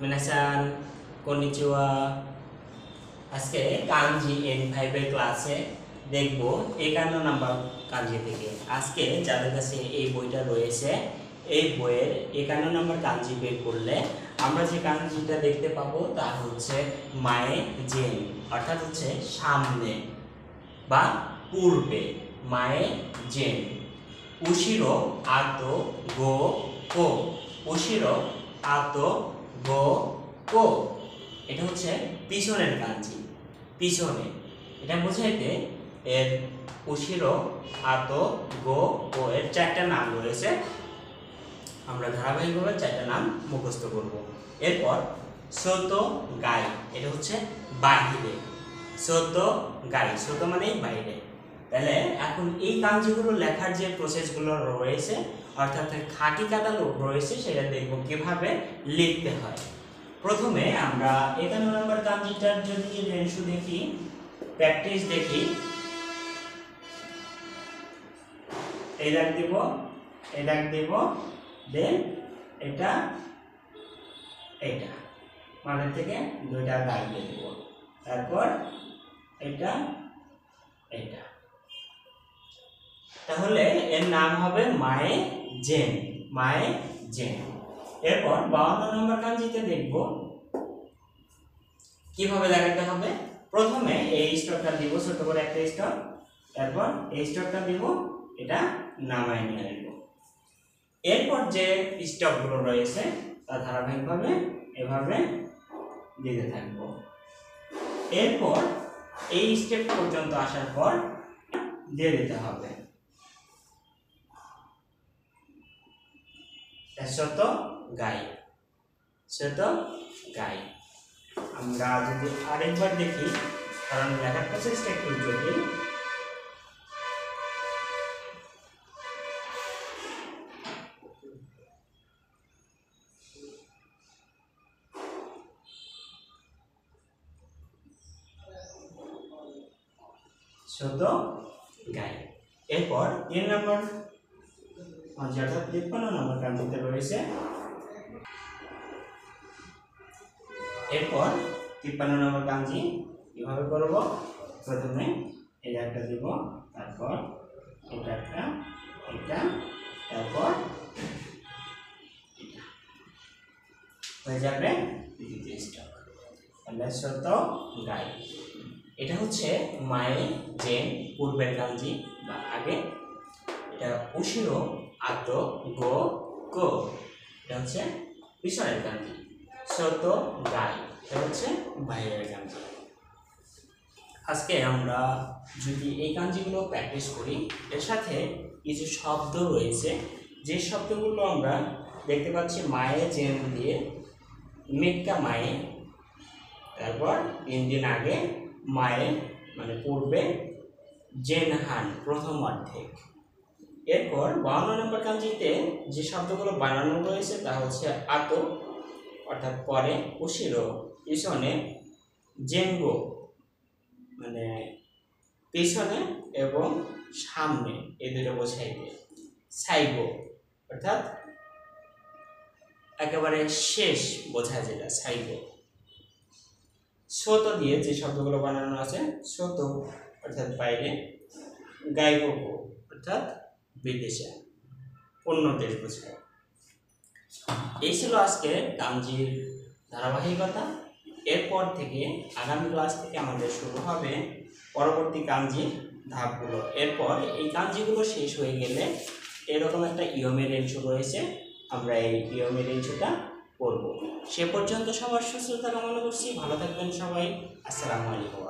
মিনাসান কনিচিওয়া। আজকে কাঞ্জি N5 এর ক্লাসে দেখব 51 নাম্বার কাঞ্জি থেকে। আজকে যাদের কাছে এই বইটা রয়েছে এই বইয়ের 51 নাম্বার কাঞ্জি বের করলে আমরা যে কাঞ্জিটা দেখতে পাবো তা হচ্ছে মায়ে জেন, অর্থাৎ হচ্ছে সামনে বা পূর্বে। মায়ে জেন উশিরো আতো গো কো, উশিরো আতো গো কো, এটা হচ্ছে পিছনের কাঞ্জি, পিছনে। এটা বোঝাইতে এর উশিরো আতো গো কো এর চারটা নাম রয়েছে, আমরা ধারাবাহিকভাবে চারটা নাম মুখস্থ করব। এরপর সোতো গাই, এটা হচ্ছে বাহিরে। সোতো গাই, সোতো মানেই বাইরে। তাহলে এখন এই কাঞ্জিগুলো লেখার যে প্রসেসগুলো রয়েছে, অর্থাৎ খাঁটি কাটা রয়েছে, সেটা দেখব কিভাবে লিখতে হয়। প্রথমে আমরা 51 নম্বর কাঞ্জিটার যদি রেনশু দেখি, প্র্যাকটিস দেখি, এই দাগ দিব, এই দাগ দিব, দেন এটা এটা মাঝে থেকে দুইটা দাগ দিয়ে দেব, তারপর এটা এটা। তাহলে এর নাম হবে মায়ে জেন, মায়ে জেন। এরপর 52 নম্বর কাঞ্জিতে দেখব কিভাবে দেখাতে হবে। প্রথমে এই স্টকটা দিব, ছোট করে একটা স্টক, তারপর এই স্টকটা দিব, এটা নামায় নিয়ে আসবো। এরপর যে স্টকগুলো রয়েছে তা ধারাবাহিকভাবে এভাবে দিতে থাকবো। এরপর এই স্টেপ পর্যন্ত আসার পর দিয়ে দিতে হবে শত গাই, শত গাই। আমরা যদি আরেকবার দেখি, কারণ লেখার প্রসেসটা একটু জটিল। শত গাই। এরপর 3 নম্বর অর্থাৎ 53 নম্বর কাঞ্জিতে রয়েছে। এরপর 53 নম্বর কাঞ্জি কিভাবে করব, প্রথমে এটা একটা দিব, তারপর এটা একটা, এটা, তারপর এটা হয়ে যাবে দ্বিতীয় স্টক। তাহলে শত গাই, এটা হচ্ছে মায়ে জেন পূর্বের কাঞ্জি বা আগে। এটা উশিরো আতো গো কো, এটা হচ্ছে পিছনের কাঞ্জি। শত গাই, এটা হচ্ছে বাইরের কাঞ্জি। আজকে আমরা যদি এই কাঞ্জিগুলো প্র্যাকটিস করি, এর সাথে কিছু শব্দ রয়েছে, যে শব্দগুলো আমরা দেখতে পাচ্ছি মায়ে জেন দিয়ে, মেক্কা মায়ে, তারপর 3 দিন আগে মায়ে মানে পূর্বে, জেনহান প্রথম অর্ধেক। এরপর 52 নম্বর কাঞ্জিতে যে শব্দগুলো বানানো রয়েছে তা হচ্ছে আতো অর্থাৎ পরে, উশিরো পিছনে, জেনগো মানে পিছনে এবং সামনে, এই দুটো বোঝাইতে, সাইগো অর্থাৎ একেবারে শেষ বোঝায় যেটা, সাইগো। শত দিয়ে যে শব্দগুলো বানানো আছে, শত অর্থাৎ বাইরে, গাইগো অর্থাৎ বিদেশে, অন্য দেশ বোঝায়। এই ছিল আজকে কাঞ্জির ধারাবাহিকতা। এরপর থেকে আগামী ক্লাস থেকে আমাদের শুরু হবে পরবর্তী কাঞ্জির ধাপগুলো। এরপর এই কাঞ্জিগুলো শেষ হয়ে গেলে এরকম একটা ইয়মের রেনশু রয়েছে, আমরা এই ইয়মের রেনশুটা করব। সে পর্যন্ত সবার সুস্থতা কামনা করছি। ভালো থাকবেন সবাই। আসসালামু আলাইকুম।